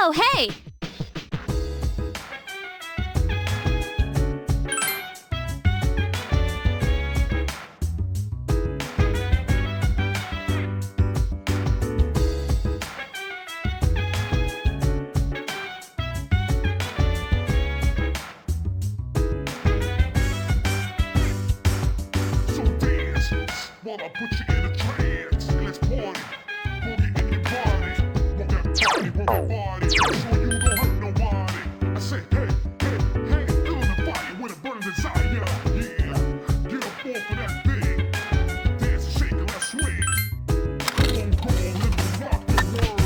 Oh, hey! So dance while I put you in a trance. Let's party, boogie in your body. Work that body, work that body. So you don't hurt nobody. I say, hey, hey, hey, feeling the fire with a burning desire. Yeah, get up off of that thing. Dance and shake and let's swing. Come on, let me rock the world.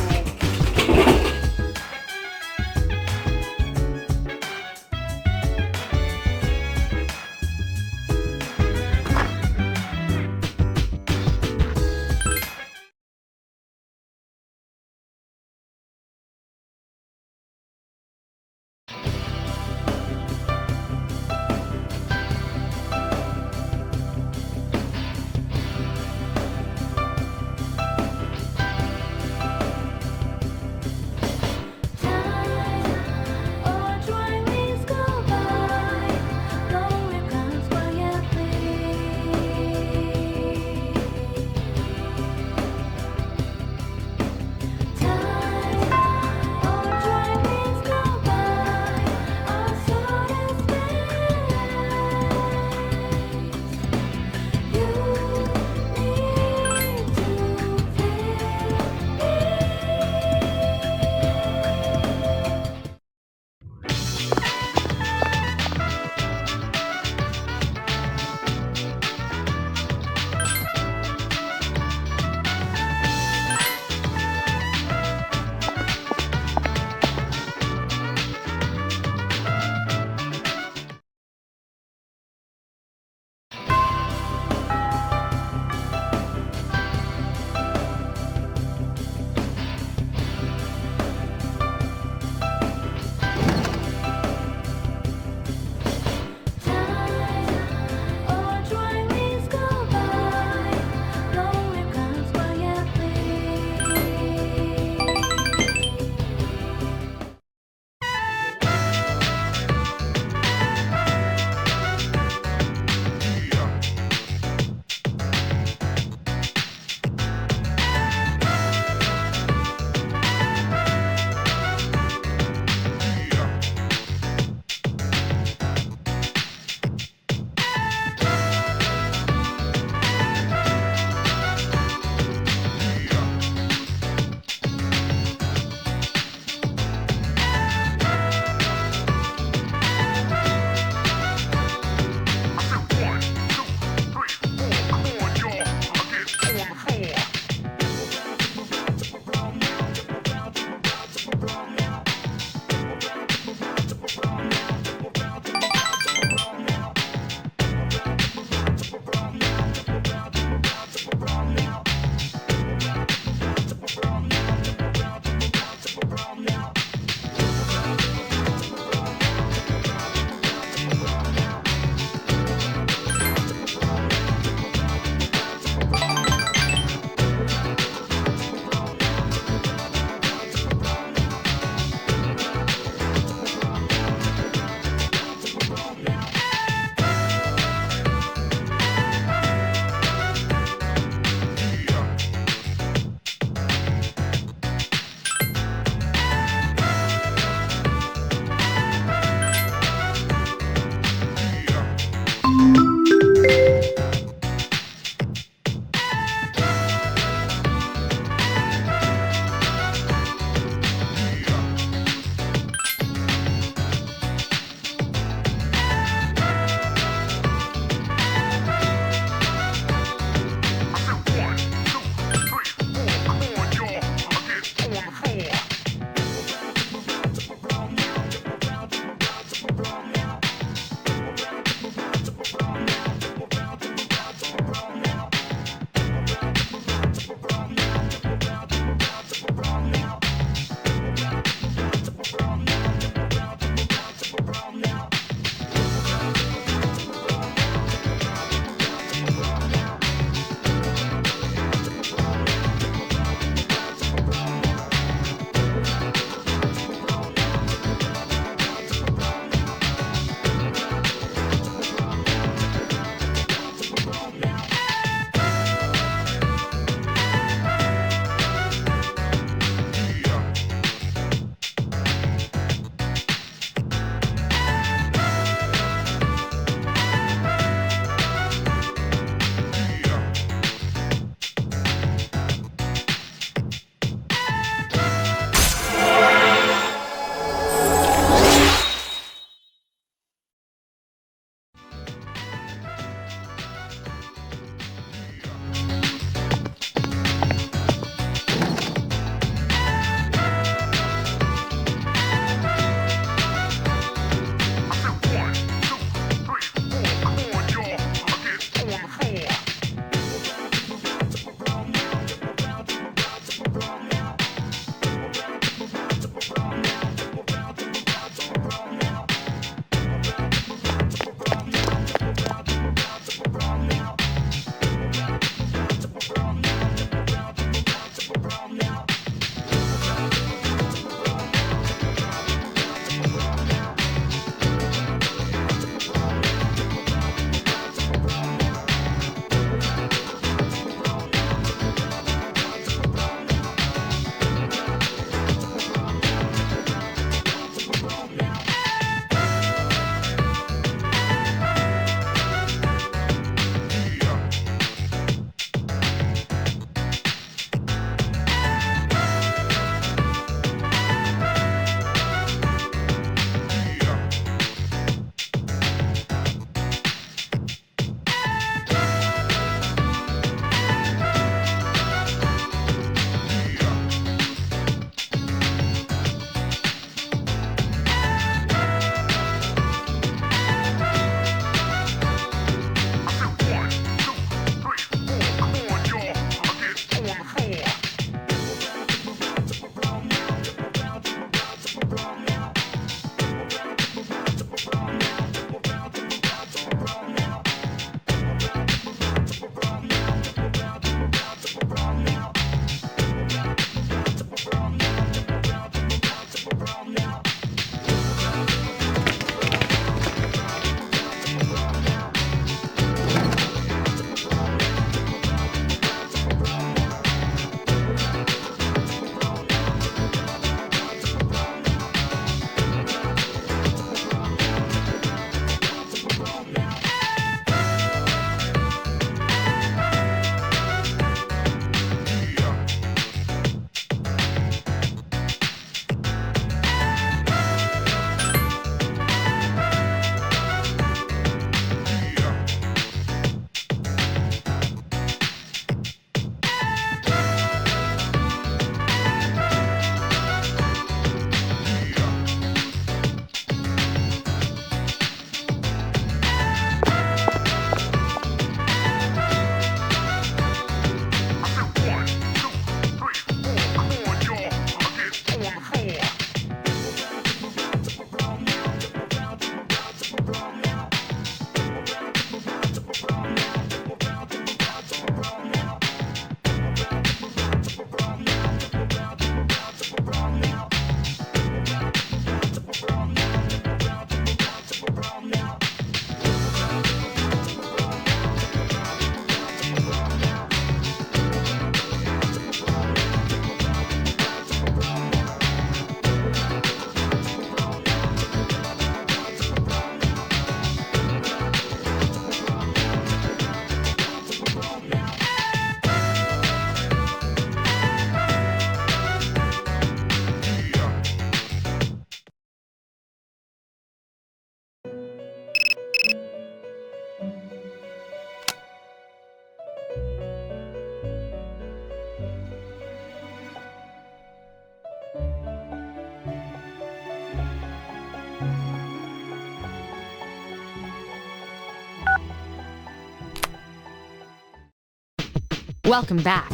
Welcome back.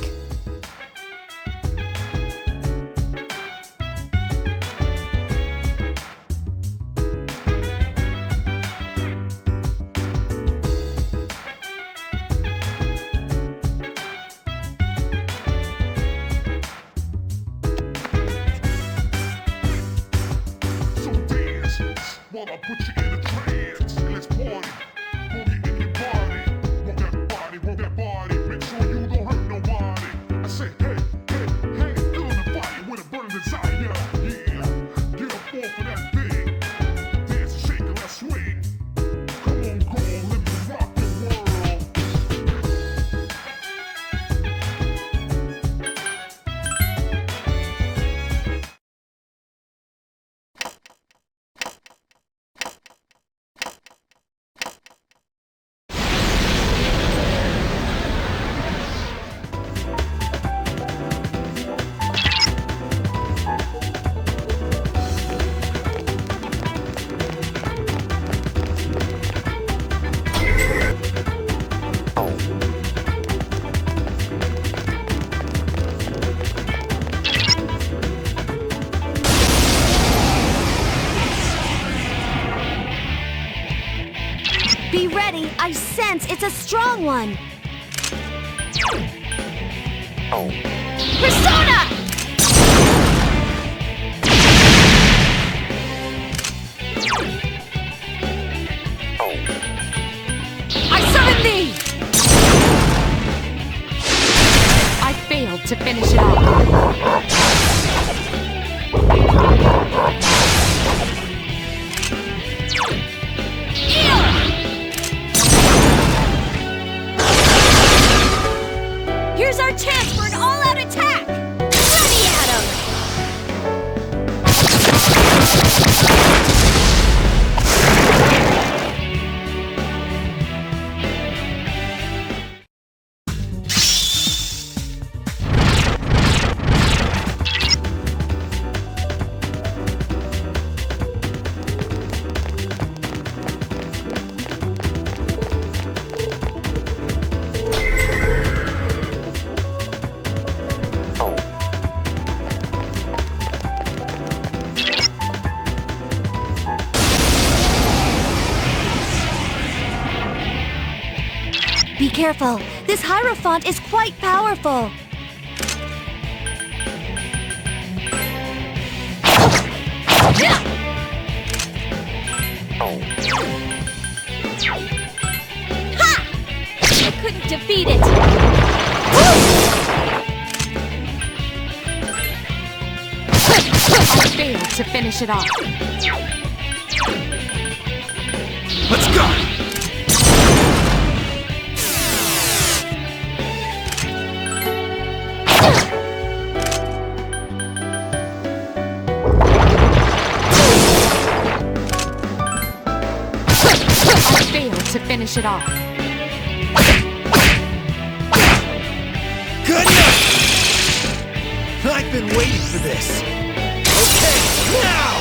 So dance while I put you in a trance. Let's party, boogie in your body. Work that body, work that body. Make sure you don't hurt nobody. I say, hey, hey, hey, feel the fire with a burning desire. Yeah, get up off of that thing. Dance and shake and let's swing. Come on, let me rock the world. Be ready, I sense it's a strong one. Persona! I summon thee! I failed to finish it off. Here's our chance for an all-out attack! Ready, Adam! Be careful, this Hierophant is quite powerful. Ha! I couldn't defeat it. I failed to finish it off. Let's go! I failed to finish it off. Good enough! I've been waiting for this. Okay, now!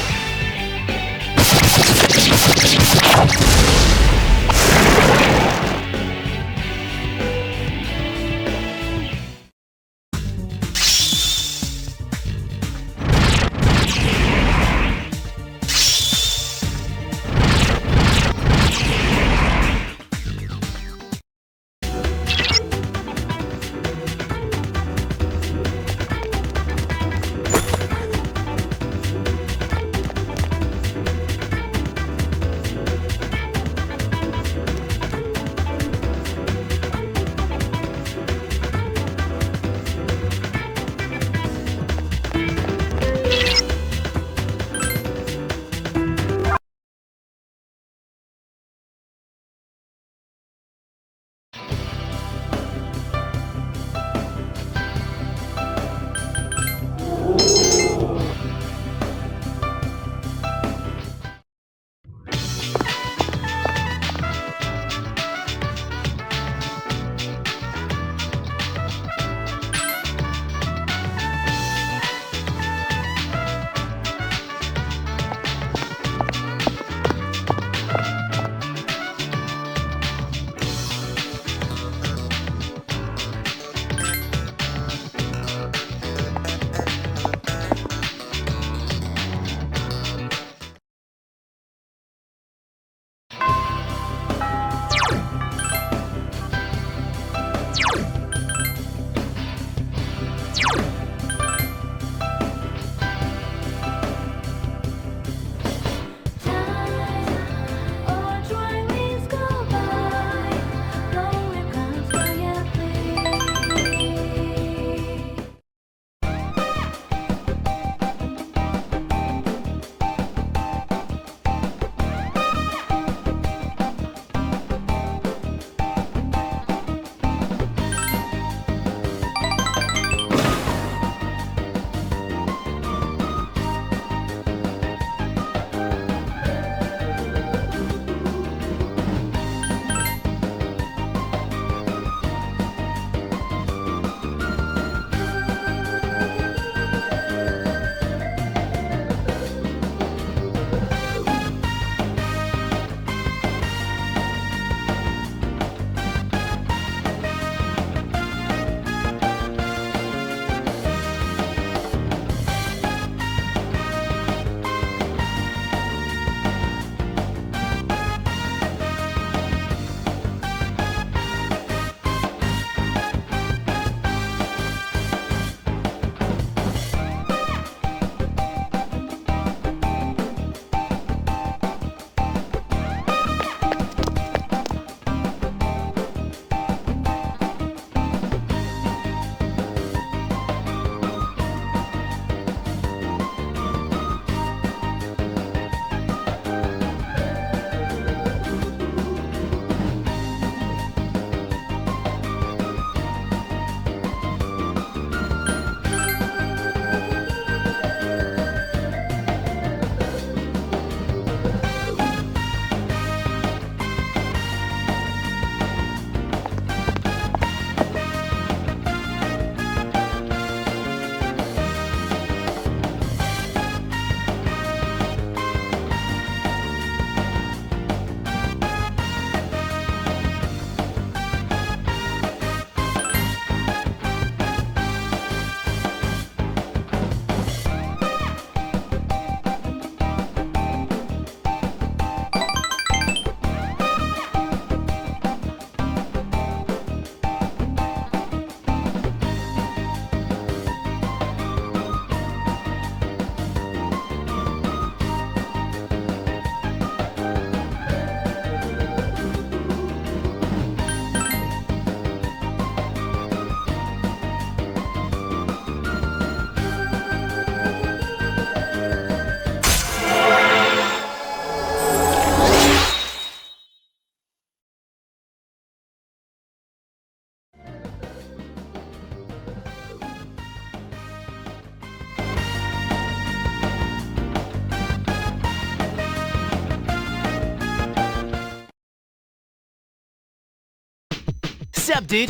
What's up, dude?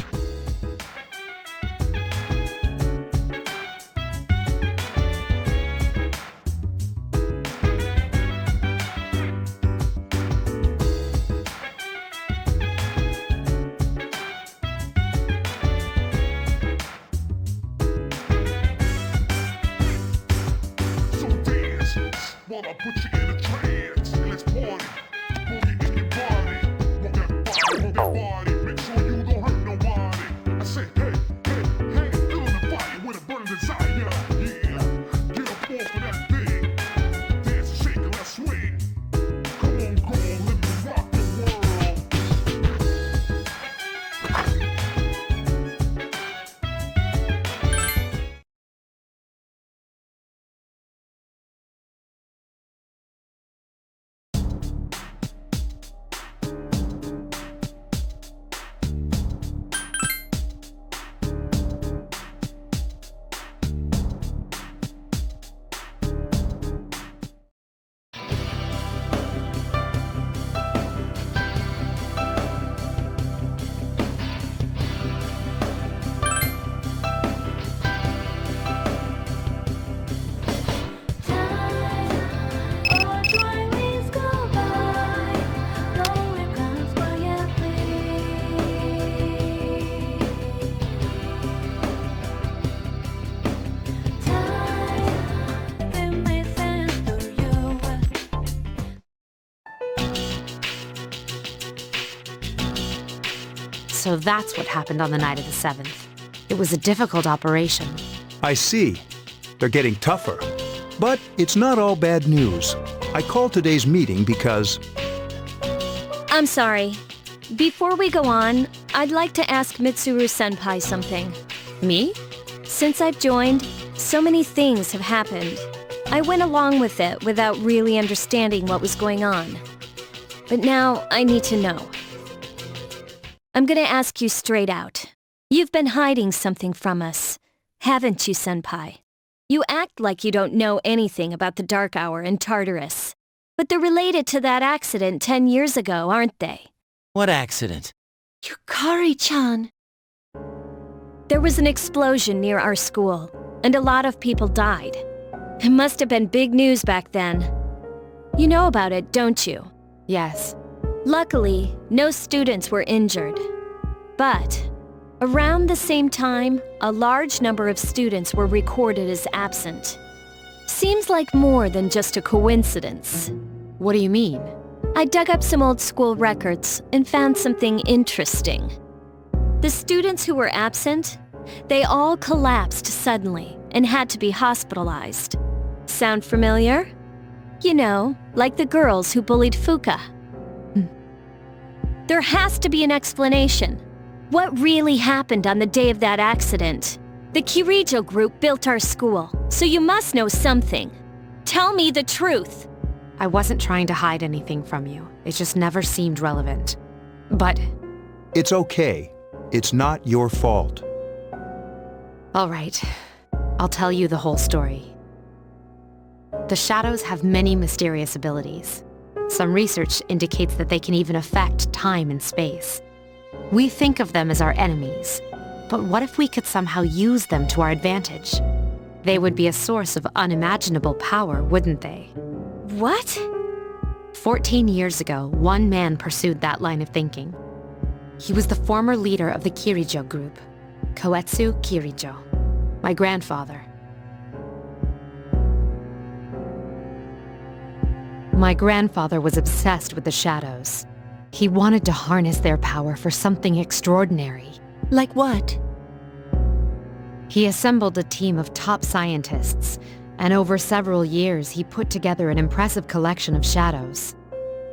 So dance while I put you in a trance. Let's party. Boogie in your body. Walk that body. Make sure you don't hurt nobody. I say, hey, hey, hey, feeling the fire with a burning desire. Yeah, get up off of that thing. Dance and shake and let's swing. Come on, girl, let me rock the world. So that's what happened on the night of the 7th. It was a difficult operation. I see. They're getting tougher. But it's not all bad news. I called today's meeting because I'm sorry. Before we go on, I'd like to ask Mitsuru-senpai something. Me? Since I've joined, so many things have happened. I went along with it without really understanding what was going on. But now I need to know. I'm gonna ask you straight out. You've been hiding something from us, haven't you, senpai? You act like you don't know anything about the Dark Hour and Tartarus. But they're related to that accident 10 years ago, aren't they? What accident? Yukari-chan. There was an explosion near our school, and a lot of people died. It must have been big news back then. You know about it, don't you? Yes. Luckily, no students were injured. But around the same time, a large number of students were recorded as absent. Seems like more than just a coincidence. What do you mean? I dug up some old school records and found something interesting. The students who were absent, they all collapsed suddenly and had to be hospitalized. Sound familiar? You know, like the girls who bullied Fuka. There has to be an explanation. What really happened on the day of that accident? The Kirijo group built our school, so you must know something. Tell me the truth. I wasn't trying to hide anything from you. It just never seemed relevant. But, it's okay. It's not your fault. all right. I'll tell you the whole story. The shadows have many mysterious abilities. Some research indicates that they can even affect time and space. We think of them as our enemies, but what if we could somehow use them to our advantage? They would be a source of unimaginable power, wouldn't they? What? 14 years ago, one man pursued that line of thinking. He was the former leader of the Kirijo group, Koetsu Kirijo, my grandfather. My grandfather was obsessed with the shadows. He wanted to harness their power for something extraordinary. Like what? He assembled a team of top scientists, and over several years he put together an impressive collection of shadows.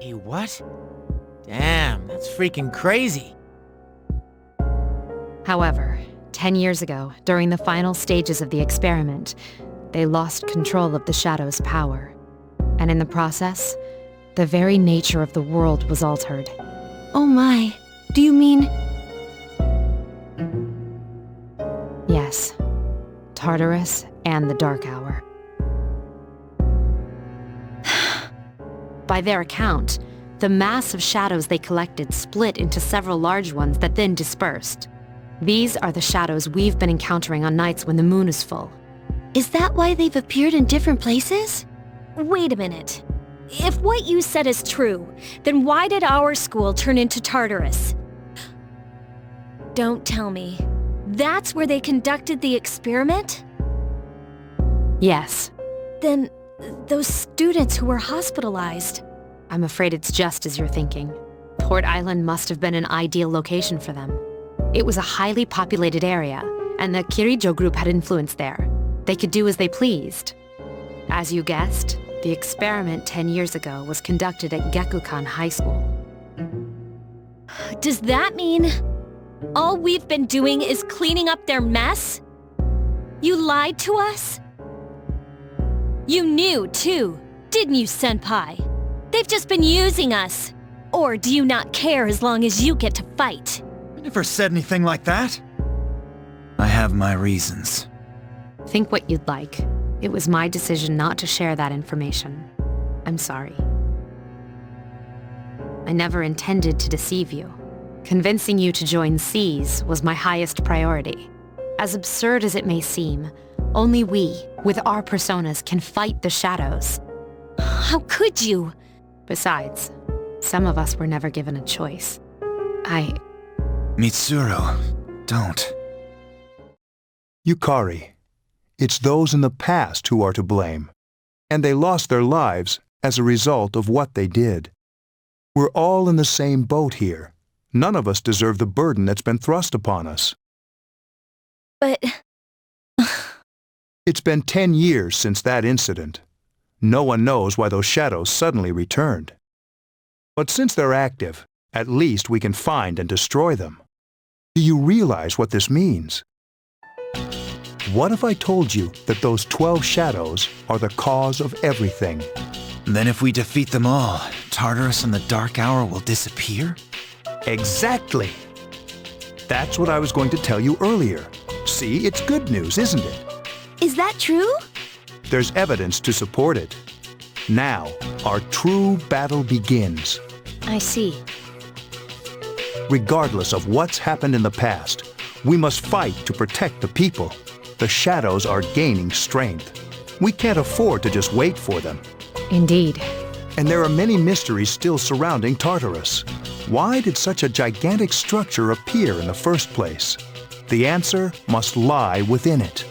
Hey, what? Damn, that's freaking crazy. However, 10 years ago, during the final stages of the experiment, they lost control of the shadow's power. And in the process, the very nature of the world was altered. Oh my, do you mean... Yes, Tartarus and the Dark Hour. By their account, The mass of shadows they collected split into several large ones that then dispersed. These are the shadows we've been encountering on nights when the moon is full. Is that why they've appeared in different places? Wait a minute. If what you said is true, then why did our school turn into Tartarus? Don't tell me. That's where they conducted the experiment? Yes, Then, those students who were hospitalized. I'm afraid it's just as you're thinking. Port Island must have been an ideal location for them. It was a highly populated area, and the Kirijo group had influence there. They could do as they pleased. As you guessed, the experiment 10 years ago was conducted at Gekukan High School. Does that mean all we've been doing is cleaning up their mess? You lied to us? You knew, too, didn't you, Senpai? They've just been using us. Or do you not care as long as you get to fight? I never said anything like that. I have my reasons. Think what you'd like. It was my decision not to share that information. I'm sorry. I never intended to deceive you. Convincing you to join C's was my highest priority. As absurd as it may seem, only we, with our personas, can fight the shadows. How could you? Besides, some of us were never given a choice. Mitsuru, don't. Yukari, it's those in the past who are to blame. And they lost their lives as a result of what they did. We're all in the same boat here. None of us deserve the burden that's been thrust upon us. But It's been 10 years since that incident. No one knows why those shadows suddenly returned. But since they're active, at least we can find and destroy them. Do you realize what this means? What if I told you that those 12 shadows are the cause of everything? Then if we defeat them all, Tartarus and the Dark Hour will disappear? Exactly! That's what I was going to tell you earlier. See, it's good news, isn't it? is that true? There's evidence to support it. Now, our true battle begins. I see. Regardless of what's happened in the past, we must fight to protect the people. The shadows are gaining strength. We can't afford to just wait for them. Indeed. And there are many mysteries still surrounding Tartarus. Why did such a gigantic structure appear in the first place? The answer must lie within it.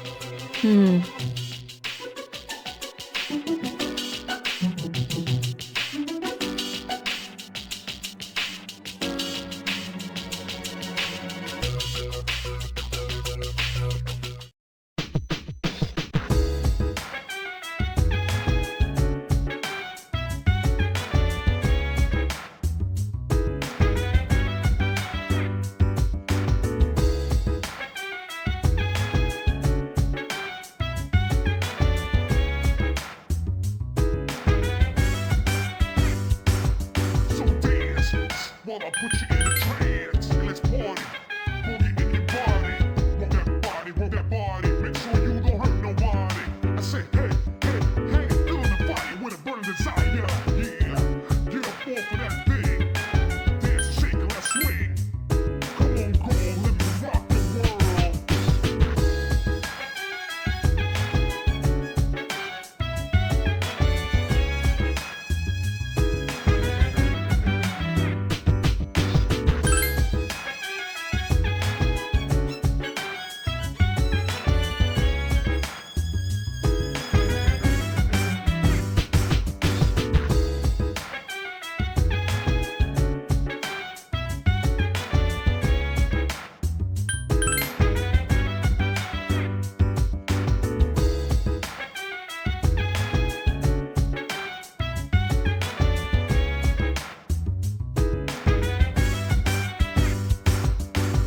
So dance while I put you in a trance. Let's party. Boogie in your body. Roll that body. Make sure you don't hurt nobody. I say, hey, hey, hey, feeling the fire with a burning desire. Yeah, get up off of that thing. Dance and shake and let's swing. Come on, girl, let me rock the world.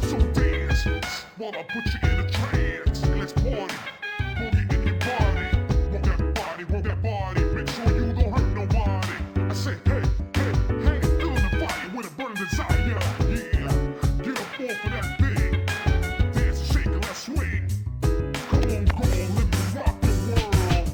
So dance while I put you in a trance. Let's party. Boogie in your body. Roll that body. Make sure you don't hurt nobody. I say, hey, hey, hey, feeling the fire with a burning desire. Yeah, get up off of that thing. Dance and shake and let's swing. Come on, girl, let me rock the world.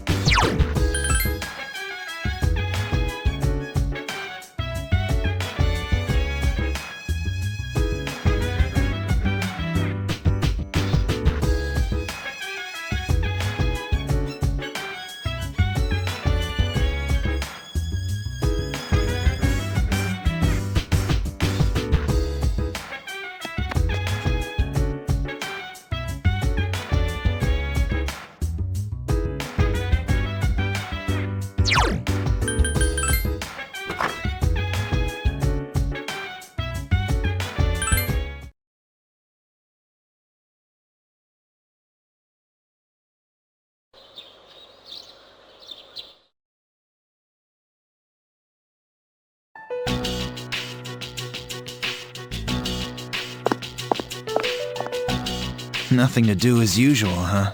Nothing to do as usual, huh?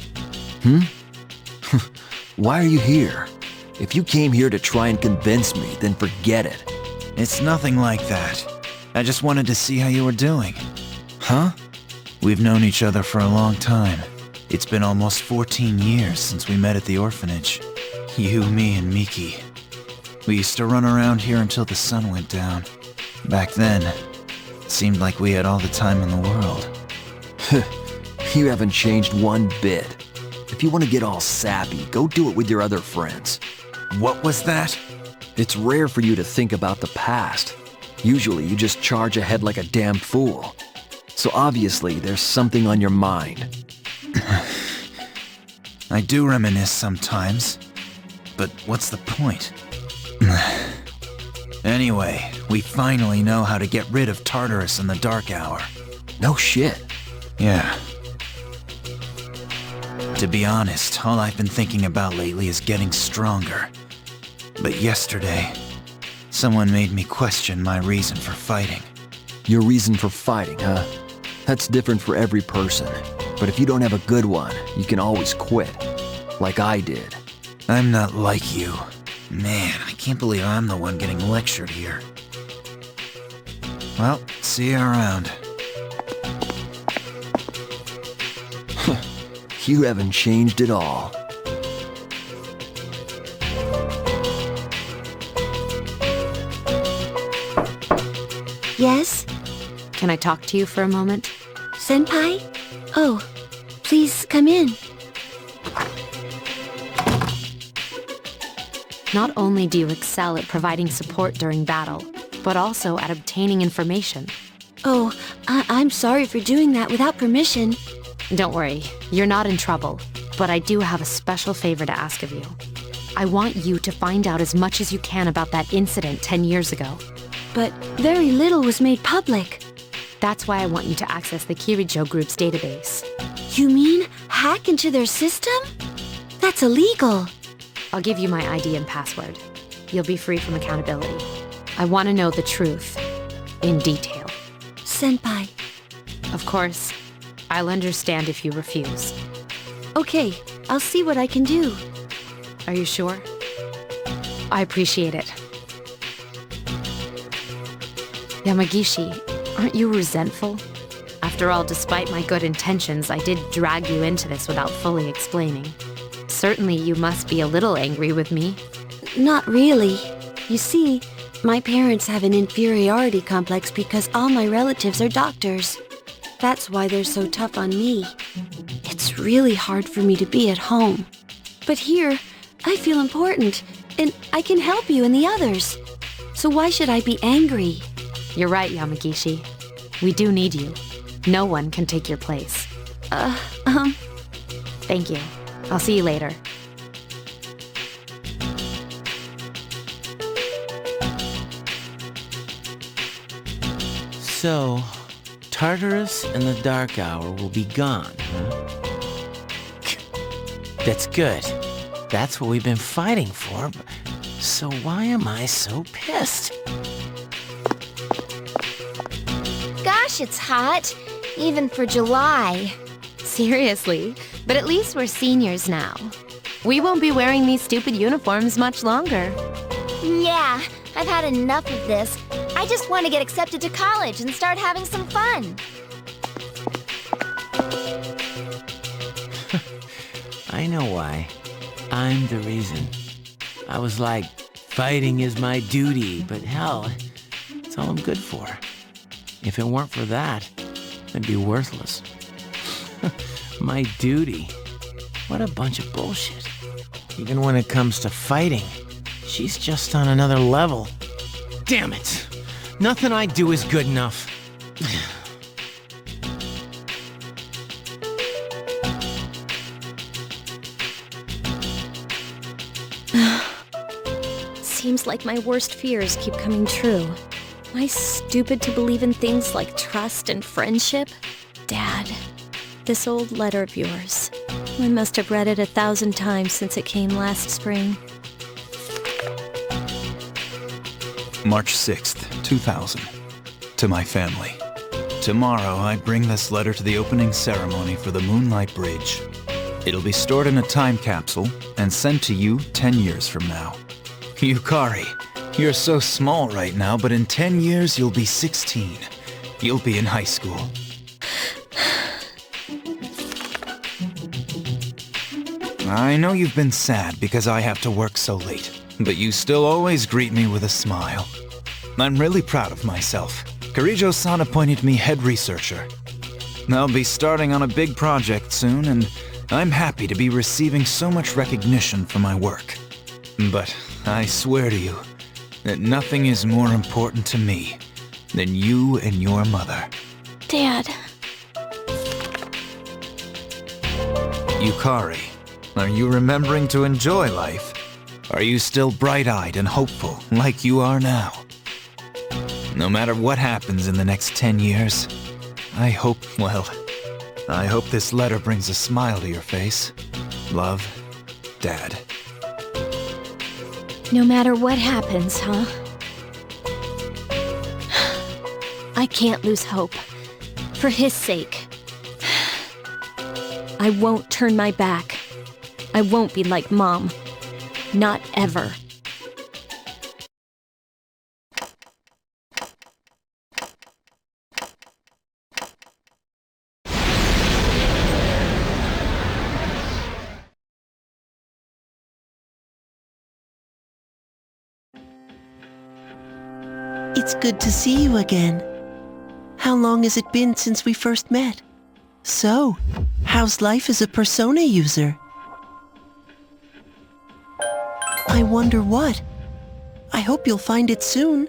Why are you here? If you came here to try and convince me, then forget it. It's nothing like that. I just wanted to see how you were doing. Huh? We've known each other for a long time. It's been almost 14 years since we met at the orphanage. You, me, and Miki. We used to run around here until the sun went down. Back then, it seemed like we had all the time in the world. You haven't changed one bit. If you want to get all sappy, go do it with your other friends. What was that? It's rare for you to think about the past. Usually you just charge ahead like a damn fool. So obviously there's something on your mind. I do reminisce sometimes. But what's the point? Anyway, we finally know how to get rid of Tartarus in the dark hour. No shit. Yeah. To be honest, all I've been thinking about lately is getting stronger. But yesterday, someone made me question my reason for fighting. Your reason for fighting, huh? That's different for every person. But if you don't have a good one, you can always quit. Like I did. I'm not like you. Man, I can't believe I'm the one getting lectured here. Well, see you around. You haven't changed at all. Yes? Can I talk to you for a moment? Senpai? Oh, please come in. Not only do you excel at providing support during battle, but also at obtaining information. Oh, I'm sorry for doing that without permission. Don't worry, you're not in trouble, but I do have a special favor to ask of you. I want you to find out as much as you can about that incident 10 years ago. But very little was made public. That's why I want you to access the Kirijo Group's database. You mean hack into their system? That's illegal. I'll give you my ID and password. You'll be free from accountability. I want to know the truth, in detail. Senpai. Of course, I'll understand if you refuse. Okay, I'll see what I can do. Are you sure? I appreciate it. Yamagishi, aren't you resentful? After all, despite my good intentions, I did drag you into this without fully explaining. Certainly you must be a little angry with me. Not really. You see, my parents have an inferiority complex because all my relatives are doctors. That's why they're so tough on me. It's really hard for me to be at home. But here, I feel important, and I can help you and the others. So why should I be angry? You're right, Yamagishi. We do need you. No one can take your place. Thank you. I'll see you later. So, Tartarus and the Dark Hour will be gone, huh? That's good. That's what we've been fighting for. So why am I so pissed? Gosh, it's hot. Even for July. Seriously, but at least we're seniors now. We won't be wearing these stupid uniforms much longer. Yeah, I've had enough of this. I just want to get accepted to college and start having some fun. I know why. I'm the reason. I was like, fighting is my duty, but hell, it's all I'm good for. If it weren't for that, I'd be worthless. My duty? What a bunch of bullshit. Even when it comes to fighting, she's just on another level. Damn it! Nothing I do is good enough. Seems like my worst fears keep coming true. Am I stupid to believe in things like trust and friendship? Dad, this old letter of yours. I must have read it 1,000 times since it came last spring. March 6th, 2000. To my family. Tomorrow, I bring this letter to the opening ceremony for the Moonlight Bridge. It'll be stored in a time capsule and sent to you 10 years from now. Yukari, you're so small right now, but in 10 years you'll be 16. You'll be in high school. I know you've been sad because I have to work so late, but you still always greet me with a smile. I'm really proud of myself. Kirijo-san appointed me head researcher. I'll be starting on a big project soon, and I'm happy to be receiving so much recognition for my work. But I swear to you that nothing is more important to me than you and your mother. Dad. Yukari, are you remembering to enjoy life? Are you still bright-eyed and hopeful like you are now? No matter what happens in the next 10 years, I hope this letter brings a smile to your face. Love, Dad. No matter what happens, huh? I can't lose hope. For his sake. I won't turn my back. I won't be like Mom. Not ever. It's good to see you again. How long has it been since we first met? So, how's life as a Persona user? I wonder what. I hope you'll find it soon.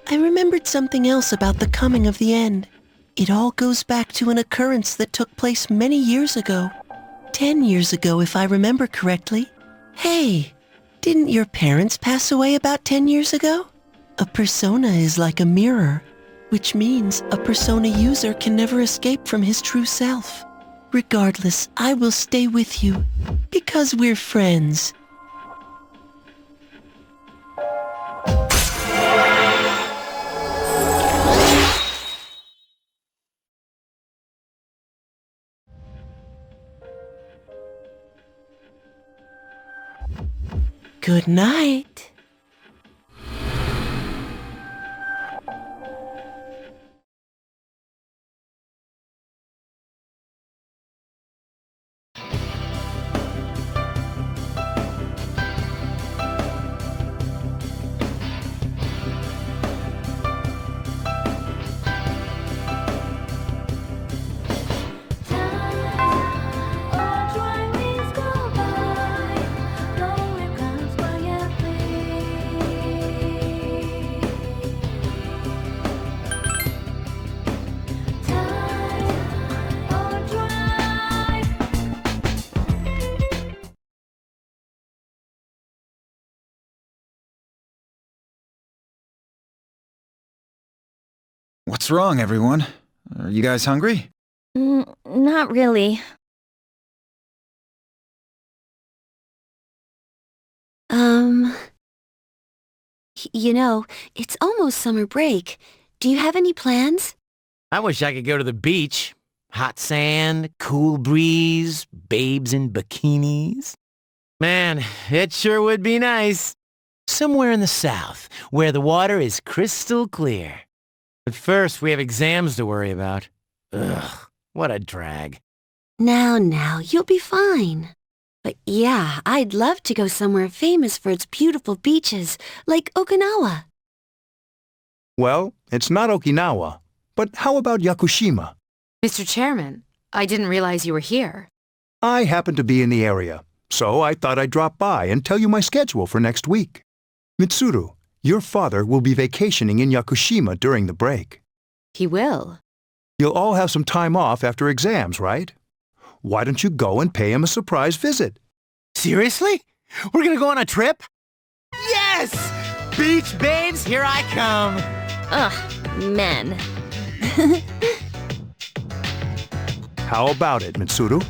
I remembered something else about the coming of the end. It all goes back to an occurrence that took place many years ago. 10 years ago, if I remember correctly. Hey, didn't your parents pass away about 10 years ago? A persona is like a mirror, which means a persona user can never escape from his true self. Regardless, I will stay with you, because we're friends. Good night. What's wrong, everyone? Are you guys hungry? Not really. You know, it's almost summer break. Do you have any plans? I wish I could go to the beach. Hot sand, cool breeze, babes in bikinis. Man, it sure would be nice. Somewhere in the south, where the water is crystal clear. But first, we have exams to worry about. Ugh, what a drag. Now, you'll be fine. But yeah, I'd love to go somewhere famous for its beautiful beaches, like Okinawa. Well, it's not Okinawa, but how about Yakushima? Mr. Chairman, I didn't realize you were here. I happen to be in the area, so I thought I'd drop by and tell you my schedule for next week. Mitsuru, your father will be vacationing in Yakushima during the break. He will. You'll all have some time off after exams, right? Why don't you go and pay him a surprise visit? Seriously? We're gonna go on a trip? Yes! Beach babes, here I come! Ugh, men. How about it, Mitsuru?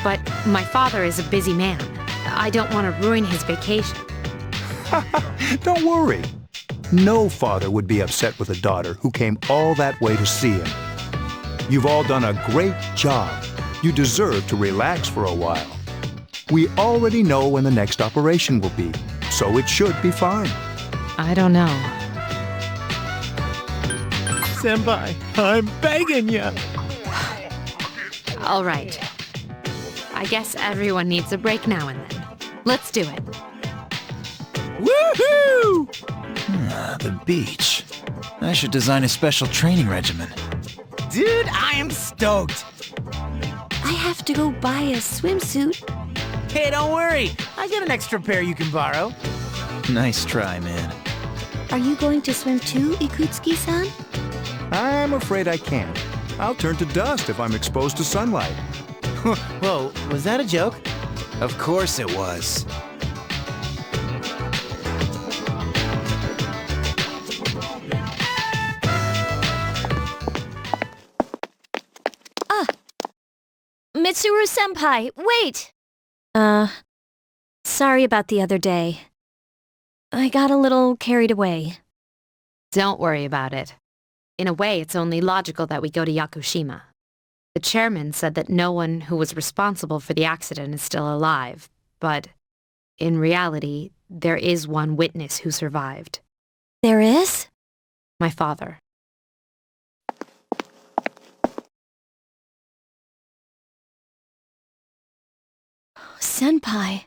But my father is a busy man. I don't want to ruin his vacation. Don't worry. No father would be upset with a daughter who came all that way to see him. You've all done a great job. You deserve to relax for a while. We already know when the next operation will be, so it should be fine. I don't know. Senpai, I'm begging you. All right. I guess everyone needs a break now and then. Let's do it. Woohoo! The beach. I should design a special training regimen. Dude, I am stoked. I have to go buy a swimsuit. Hey, don't worry. I got an extra pair you can borrow. Nice try, man. Are you going to swim too, Ikutsuki-san? I'm afraid I can't. I'll turn to dust if I'm exposed to sunlight. Whoa, was that a joke? Of course it was. Mitsuru-senpai, wait! Sorry about the other day. I got a little carried away. Don't worry about it. In a way, it's only logical that we go to Yakushima. The chairman said that no one who was responsible for the accident is still alive, but in reality, there is one witness who survived. There is? My father. Senpai.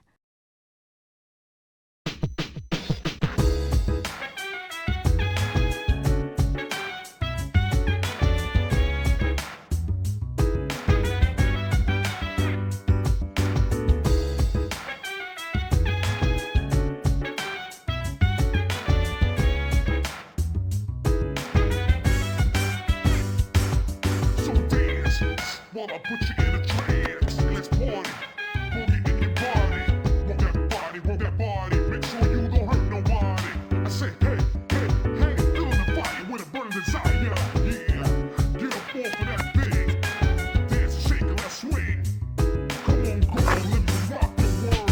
So dance, while I put you in a trance. Let's party, boogie in your body. Roll that body, make sure you don't hurt nobody. I say, hey, hey, hey, feeling the fire with a burning desire. Yeah, get up off of that thing. Dance and shake and let's swing. Come on, girl, let me rock the world.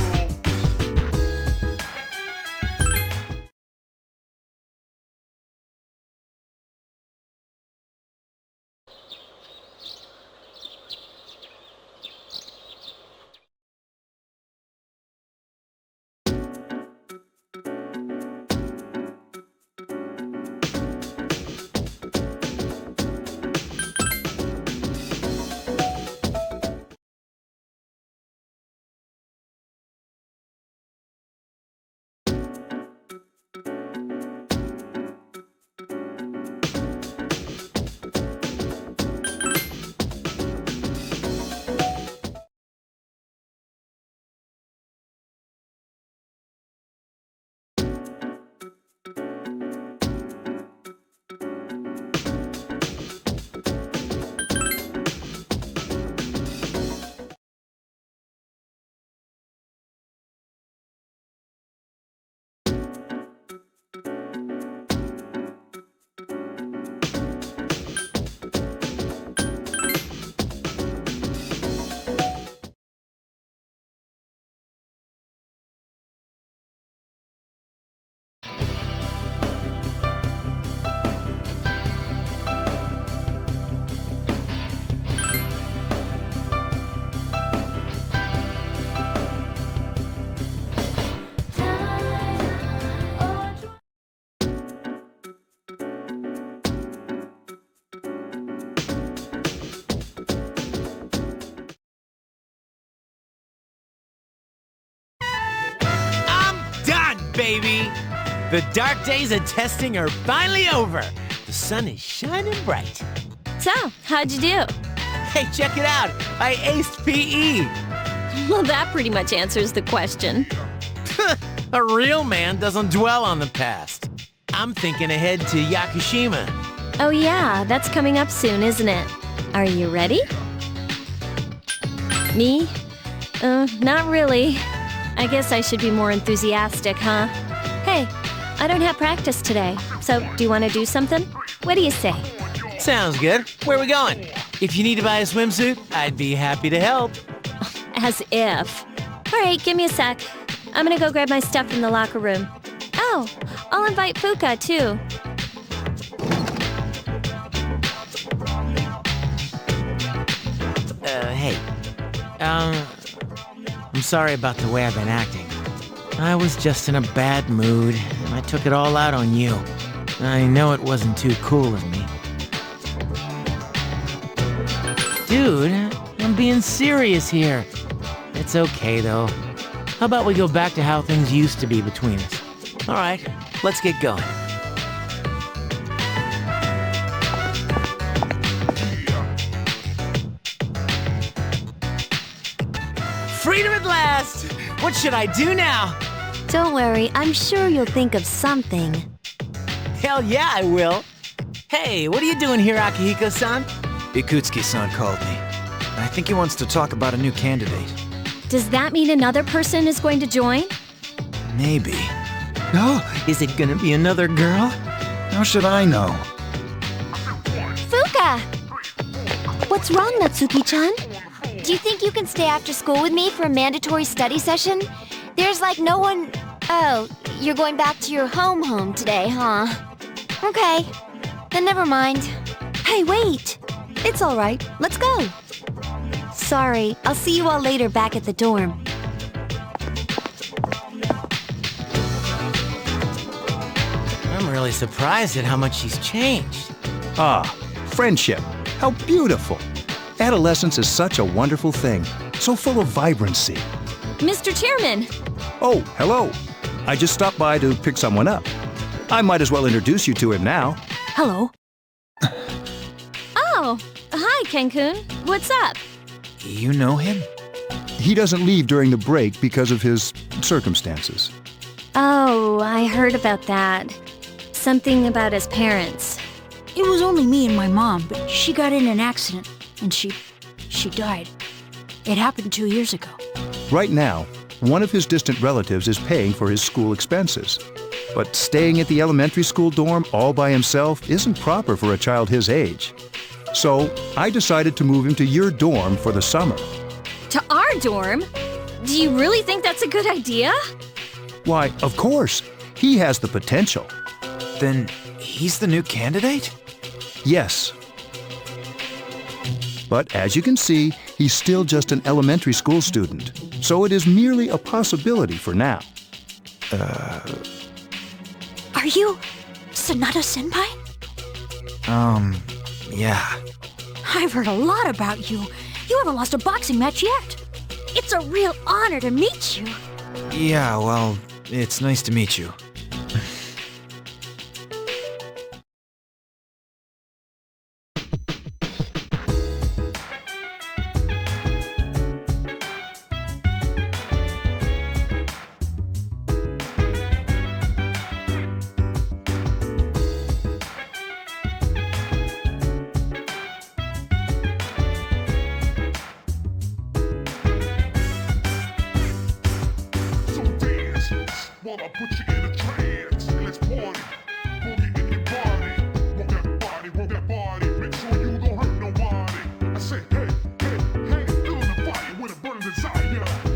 Baby. The dark days of testing are finally over. The sun is shining bright. So, how'd you do? Hey, check it out. I aced PE. Well, that pretty much answers the question. A real man doesn't dwell on the past. I'm thinking ahead to Yakushima. Oh yeah, that's coming up soon, isn't it? Are you ready? Me? Not really. I guess I should be more enthusiastic, huh? Hey, I don't have practice today, so do you want to do something? What do you say? Sounds good. Where are we going? If you need to buy a swimsuit, I'd be happy to help. As if. All right, give me a sec. I'm gonna go grab my stuff in the locker room. Oh, I'll invite Fuka, too. I'm sorry about the way I've been acting. I was just in a bad mood, and I took it all out on you. I know it wasn't too cool of me. Dude, I'm being serious here. It's okay, though. How about we go back to how things used to be between us? All right, let's get going. Freedom at last! What should I do now? Don't worry, I'm sure you'll think of something. Hell yeah, I will. Hey, what are you doing here, Akihiko-san? Ikutsuki-san called me. I think he wants to talk about a new candidate. Does that mean another person is going to join? Maybe. Oh, is it gonna be another girl? How should I know? Fuka! What's wrong, Natsuki-chan? Do you think you can stay after school with me for a mandatory study session? There's like no one... Oh, you're going back to your home today, huh? Okay, then never mind. Hey, wait! It's all right. Let's go. Sorry, I'll see you all later back at the dorm. I'm really surprised at how much she's changed. Ah, friendship. How beautiful. Adolescence is such a wonderful thing, so full of vibrancy. Mr. Chairman! Oh, hello. I just stopped by to pick someone up. I might as well introduce you to him now. Hello. Oh, hi, Ken-kun. What's up? You know him? He doesn't leave during the break because of his circumstances. Oh, I heard about that. Something about his parents. It was only me and my mom, but she got in an accident, and she died. It happened 2 years ago. Right now, one of his distant relatives is paying for his school expenses. But staying at the elementary school dorm all by himself isn't proper for a child his age. So I decided to move him to your dorm for the summer. To our dorm? Do you really think that's a good idea? Why, of course. He has the potential. Then he's the new candidate? Yes. But as you can see, he's still just an elementary school student. So it is merely a possibility for now. Are you Sanada-senpai? Yeah. I've heard a lot about you. You haven't lost a boxing match yet. It's a real honor to meet you. Yeah, well, it's nice to meet you. So dance while I put you in a trance. Let's party. Boogie in your body. Work that body. Make sure you don't hurt nobody. I say, hey, hey, hey, feeling the fire with a burning desire.